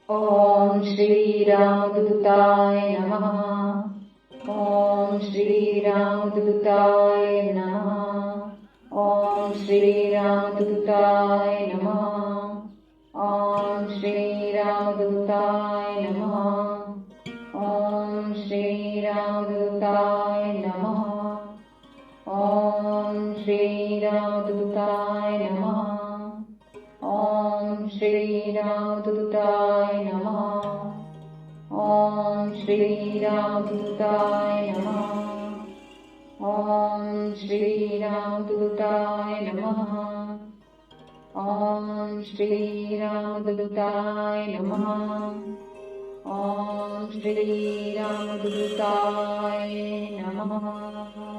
ॐ श्रीरामदूताय नमः। ॐ श्रीरामदूताय नमः। ॐ श्रीरामदूताय नमः। ॐ श्रीरामदूताय नमः। ॐ श्रीरामदूताय नमः। ॐ श्रीरामदूताय नमः। ॐ श्रीरामदूताय नमः। ॐ श्रीरामदूताय नमः। ॐ श्रीरामदूताय नमः। ॐ श्रीरामदूताय नमः। ॐ श्रीरामदूताय नमः।